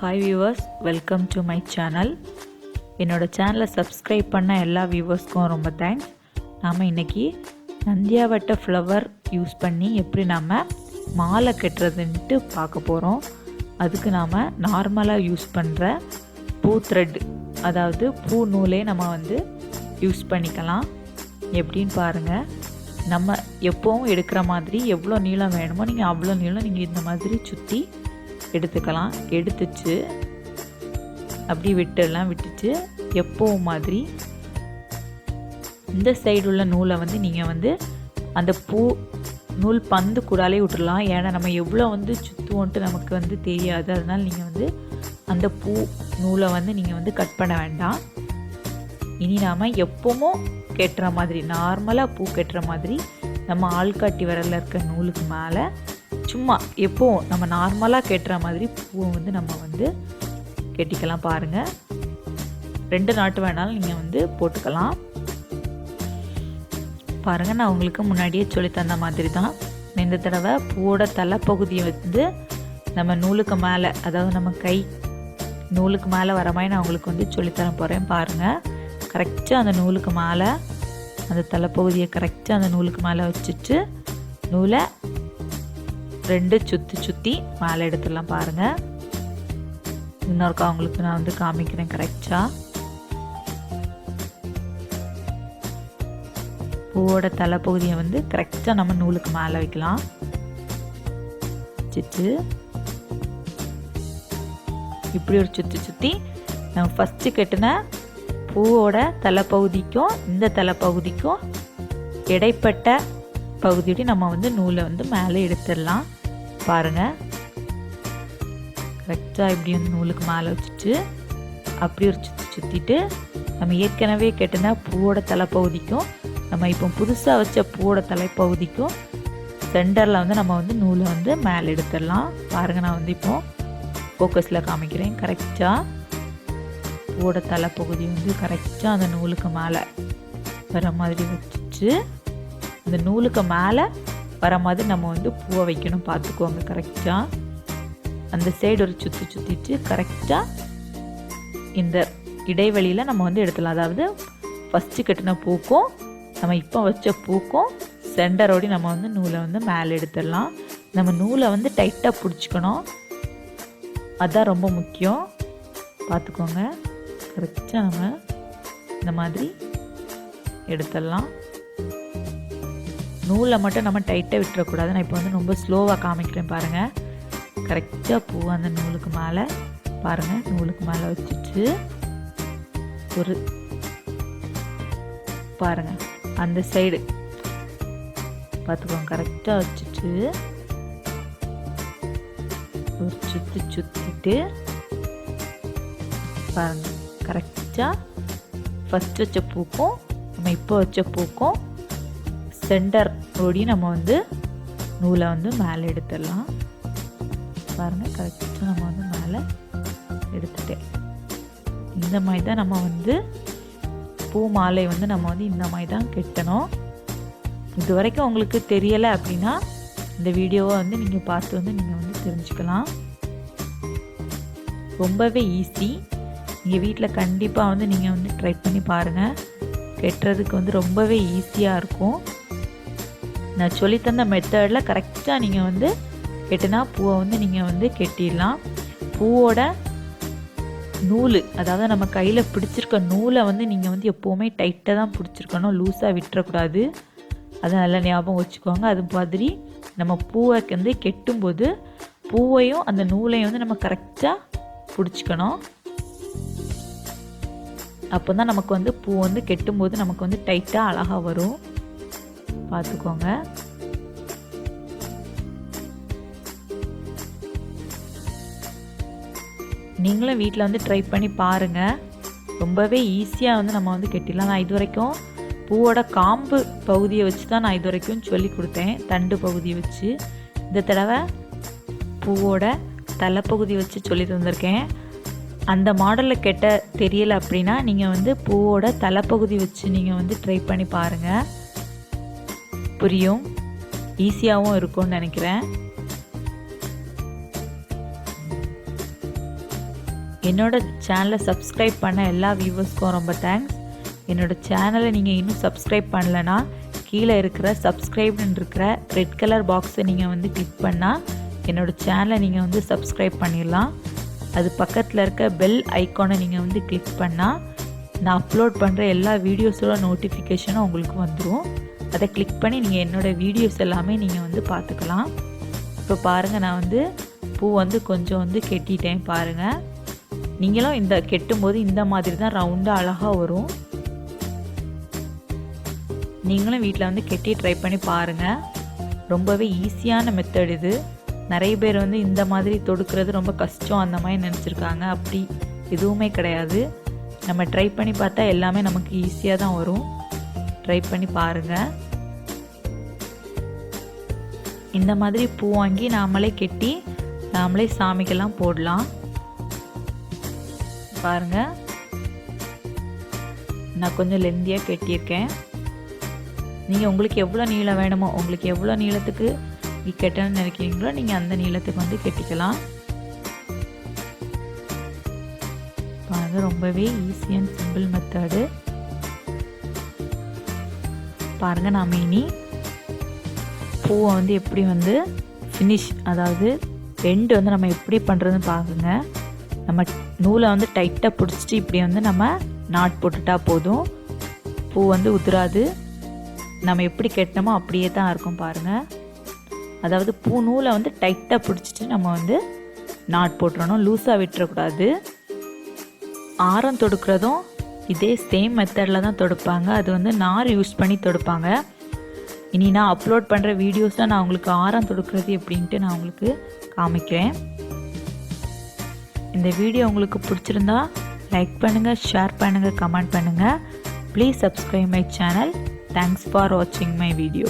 Hi viewers, welcome to my channel. என்னோடய சேனலை subscribe பண்ண எல்லா வியூவர்ஸ்க்கும் ரொம்ப தேங்க்ஸ். நாம் இன்றைக்கி நந்தியாவட்ட ஃப்ளவர் யூஸ் பண்ணி எப்படி நம்ம மாலை கட்டுறதுன்ட்டு பார்க்க போகிறோம். அதுக்கு நாம் நார்மலாக யூஸ் பண்ணுற பூ த்ரெட், அதாவது பூ நூலே நம்ம யூஸ் பண்ணிக்கலாம். எப்படின்னு பாருங்கள். நம்ம எப்போவும் எடுக்கிற மாதிரி எவ்வளோ நீளம் வேணுமோ நீங்கள் அவ்வளோ நீளம் நீங்கள் இந்த மாதிரி சுற்றி எடுத்துக்கலாம். எடுத்துச்சு அப்படி விட்டுட்டு எப்போவும் மாதிரி இந்த சைடு உள்ள நூலை நீங்கள் அந்த பூ நூல் பந்து கூடாலே விட்டுடலாம். ஏன்னா நம்ம எவ்வளோ சுற்றுவோன்ட்டு நமக்கு தெரியாது. அதனால் நீங்கள் அந்த பூ நூலை நீங்கள் கட் பண்ண வேண்டாம். இனி நாம் எப்பவும் கட்டுற மாதிரி நார்மலாக பூ கட்டுற மாதிரி நம்ம ஆள்காட்டி விரலில் இருக்க நூலுக்கு மேலே சும்மா எப்போவும் நம்ம நார்மலாக கட்டுற மாதிரி பூவை நம்ம கட்டிக்கலாம். பாருங்கள், 2 நாட்டு வேணாலும் நீங்கள் போட்டுக்கலாம். பாருங்கள், நான் உங்களுக்கு முன்னாடியே சொல்லி தந்த மாதிரி தான். இந்த தடவை பூவோட தலைப்பகுதியை நம்ம நூலுக்கு மேலே, அதாவது நம்ம கை நூலுக்கு மேலே வர மாதிரி நான் உங்களுக்கு சொல்லித்தர போகிறேன். பாருங்கள், கரெக்டாக அந்த நூலுக்கு மேலே அந்த தலைப்பகுதியை கரெக்டாக அந்த நூலுக்கு மேலே வச்சுட்டு நூலை 2 சுற்றி மேலே எடுத்துடலாம். பாருங்கள், இன்னொருக்கா உங்களுக்கு நான் காமிக்கிறேன். கரெக்டாக பூவோட தலைப்பகுதியை கரெக்டாக நம்ம நூலுக்கு மேலே வைக்கலாம். வச்சுட்டு இப்படி ஒரு சுற்றி நம்ம ஃபஸ்ட்டு கட்டின பூவோட தலைப்பகுதிக்கும் இந்த தலைப்பகுதிக்கும் இடைப்பட்ட பகுதியோட நம்ம நூலை மேலே எடுத்துடலாம். பாருங்கள், கரெக்டாக இப்படி நூலுக்கு மேலே வச்சுட்டு அப்படி ஒரு சுற்றிட்டு நம்ம ஏற்கனவே கட்டின பூவோட தலைப்பகுதிக்கும் நம்ம இப்போ புதுசாக வச்ச பூவோட தலைப்பகுதிக்கும் சென்டரில் நம்ம நூலை மேலே எடுத்துடலாம். பாருங்கள், நான் இப்போ ஃபோக்கஸில் காமிக்கிறேன். கரெக்டாக பூவோட தலைப்பகுதி கரெக்டாக அந்த நூலுக்கு மேலே வர மாதிரி வச்சுட்டு அந்த நூலுக்கு மேலே வர மாதிரி நம்ம பூவை வைக்கணும். பார்த்துக்குவோங்க. கரெக்டாக அந்த சைடு ஒரு சுற்றிட்டு கரெக்டாக இந்த இடைவெளியில் நம்ம எடுத்துடலாம். அதாவது ஃபஸ்ட்டு கட்டின பூக்கும் நம்ம இப்போ வச்ச பூக்கும் சென்டரோடு நம்ம நூலை மேலே எடுத்துடலாம். நம்ம நூலை டைட்டாக பிடிச்சிக்கணும், அதுதான் ரொம்ப முக்கியம். பார்த்துக்கோங்க. கரெக்டாக நம்ம இந்த மாதிரி எடுத்துடலாம். நூலை மட்டும் நம்ம டைட்டாக விட்டுறக்கூடாது. நான் இப்போ ரொம்ப ஸ்லோவாக காமிக்கிறேன். பாருங்கள், கரெக்டாக பூ அந்த நூலுக்கு மேலே பாருங்கள் நூலுக்கு மேலே வச்சுட்டு ஒரு பாருங்கள் அந்த சைடு பார்த்துக்கோங்க. கரெக்டாக வச்சுட்டு ஒரு சுற்றிட்டு பாருங்கள், கரெக்டாக ஃபஸ்ட் வச்ச பூக்கும் நம்ம இப்போ வச்ச பூக்கும் சென்டர் ஓடி நம்ம நூலை மேலே எடுத்துடலாம். பாருங்கள், கரெக்டாக நம்ம மேலே எடுத்துட்டேன். இந்த மாதிரி தான் நம்ம பூ மாலை நம்ம இந்த மாதிரி தான் கட்டணும். இது வரைக்கும் உங்களுக்கு தெரியலை அப்படின்னா இந்த வீடியோவை நீங்கள் பார்த்து நீங்கள் தெரிஞ்சுக்கலாம். ரொம்பவே ஈஸி. நீங்கள் வீட்டில் கண்டிப்பாக நீங்கள் ட்ரை பண்ணி பாருங்கள். கட்டுறதுக்கு ரொம்பவே ஈஸியாக இருக்கும். நான் சொல்லித்தந்த மெத்தடில் கரெக்டாக நீங்கள் கெட்டினா பூவை நீங்கள் கெட்டிடலாம். பூவோட நூல், அதாவது நம்ம கையில் பிடிச்சிருக்க நூலை நீங்கள் எப்போவுமே டைட்டாக தான் பிடிச்சிருக்கணும், லூஸாக விட்டுறக்கூடாது. அதை நல்லா ஞாபகம் வச்சுக்கோங்க. அது மாதிரி நம்ம பூவை கெட்டும்போது பூவையும் அந்த நூலையும் நம்ம கரெக்டாக பிடிச்சிக்கணும். அப்போ தான் நமக்கு பூ கெட்டும்போது நமக்கு டைட்டாக அழகாக வரும். பார்த்துக்கோங்க. நீங்களும் வீட்டில் ட்ரை பண்ணி பாருங்கள். ரொம்பவே ஈஸியாக நம்ம கெட்டிடலாம். நான் இது வரைக்கும் பூவோட காம்பு பகுதியை வச்சு தான் நான் இது வரைக்கும் சொல்லி கொடுத்தேன், தண்டு பகுதியை வச்சு. இந்த தடவை பூவோட தலைப்பகுதி வச்சு சொல்லி தந்திருக்கேன். அந்த மாடலில் கெட்ட தெரியலை அப்படின்னா நீங்கள் பூவோட தலைப்பகுதி வச்சு நீங்கள் ட்ரை பண்ணி பாருங்கள். புரியும், ஈஸியாகவும் இருக்கும்னு நினைக்கிறேன். என்னோட சேனலை சப்ஸ்கிரைப் பண்ண எல்லா வியூவர்ஸ்க்கும் ரொம்ப தேங்க்ஸ். என்னோட சேனலை நீங்கள் இன்னும் சப்ஸ்கிரைப் பண்ணலைன்னா கீழே இருக்கிற சப்ஸ்கிரைப்னு இருக்கிற ரெட் கலர் பாக்ஸை நீங்கள் வந்து கிளிக் பண்ணால் என்னோடய சேனலை நீங்கள் வந்து சப்ஸ்கிரைப் பண்ணிடலாம். அது பக்கத்தில் இருக்க பெல் ஐக்கானை நீங்கள் வந்து கிளிக் பண்ணால் நான் அப்லோட் பண்ணுற எல்லா வீடியோஸோட நோட்டிஃபிகேஷனும் உங்களுக்கு வந்துடும். அதை கிளிக் பண்ணி நீங்கள் என்னோடய வீடியோஸ் எல்லாமே நீங்கள் வந்து பார்த்துக்கலாம். இப்போ பாருங்கள், நான் வந்து பூ வந்து கொஞ்சம் வந்து கெட்டிட்டேன் பாருங்கள். நீங்களும் இந்த கெட்டும்போது இந்த மாதிரி தான் ரவுண்டாக அழகாக வரும். நீங்களும் வீட்டில் வந்து கெட்டி ட்ரை பண்ணி பாருங்கள். ரொம்பவே ஈஸியான மெத்தட் இது. நிறைய பேர் வந்து இந்த மாதிரி தொடுக்கிறது ரொம்ப கஷ்டம் அந்த மாதிரி நினச்சிருக்காங்க. அப்படி எதுவுமே கிடையாது. நம்ம ட்ரை பண்ணி பார்த்தா எல்லாமே நமக்கு ஈஸியாக தான் வரும். ட்ரை பண்ணி பாருங்கள். இந்த மாதிரி பூ வாங்கி நாமளே கெட்டி நாமளே சாமிக்கெல்லாம் போடலாம். பாருங்கள், நான் கொஞ்சம் லெந்தியாக கெட்டியிருக்கேன். நீங்கள் உங்களுக்கு எவ்வளோ நீளம் வேணுமோ, உங்களுக்கு எவ்வளோ நீளத்துக்கு கெட்டணும்னு நினைக்கிறீங்களோ நீங்கள் அந்த நீளத்துக்கு வந்து கெட்டிக்கலாம். பாருங்கள், ரொம்பவே ஈஸி அண்ட் சிம்பிள் மெத்தடு. பாருங்கள், நாம் இனி பூவை வந்து எப்படி வந்து ஃபினிஷ், அதாவது எண்டு வந்து நம்ம எப்படி பண்ணுறதுன்னு பாருங்க. நம்ம நூலை வந்து டைட்டாக பிடிச்சிட்டு இப்படி வந்து நம்ம நாட் போட்டுட்டா போதும். பூ வந்து உதிராது. நம்ம எப்படி கெட்டினமோ அப்படியே தான் இருக்கும் பாருங்கள். அதாவது பூ நூலை வந்து டைட்டாக பிடிச்சிட்டு நம்ம வந்து நாட் போட்டுறணும், லூஸாக விட்டுறக்கூடாது. ஆரம் தொடுக்கிறதும் இதே சேம் மெத்தடில் தான் தொடுப்பாங்க. அது வந்து நார் யூஸ் பண்ணி தொடுப்பாங்க. இனி நான் அப்லோட் பண்ணுற வீடியோஸில் நான் உங்களுக்கு ஆரம் தொடுக்கிறது எப்படின்ட்டு நான் உங்களுக்கு காமிக்கிறேன். இந்த வீடியோ உங்களுக்கு பிடிச்சிருந்தா லைக் பண்ணுங்கள், ஷேர் பண்ணுங்கள், கமெண்ட் பண்ணுங்கள். Please subscribe my channel. Thanks for வாட்சிங் மை வீடியோ.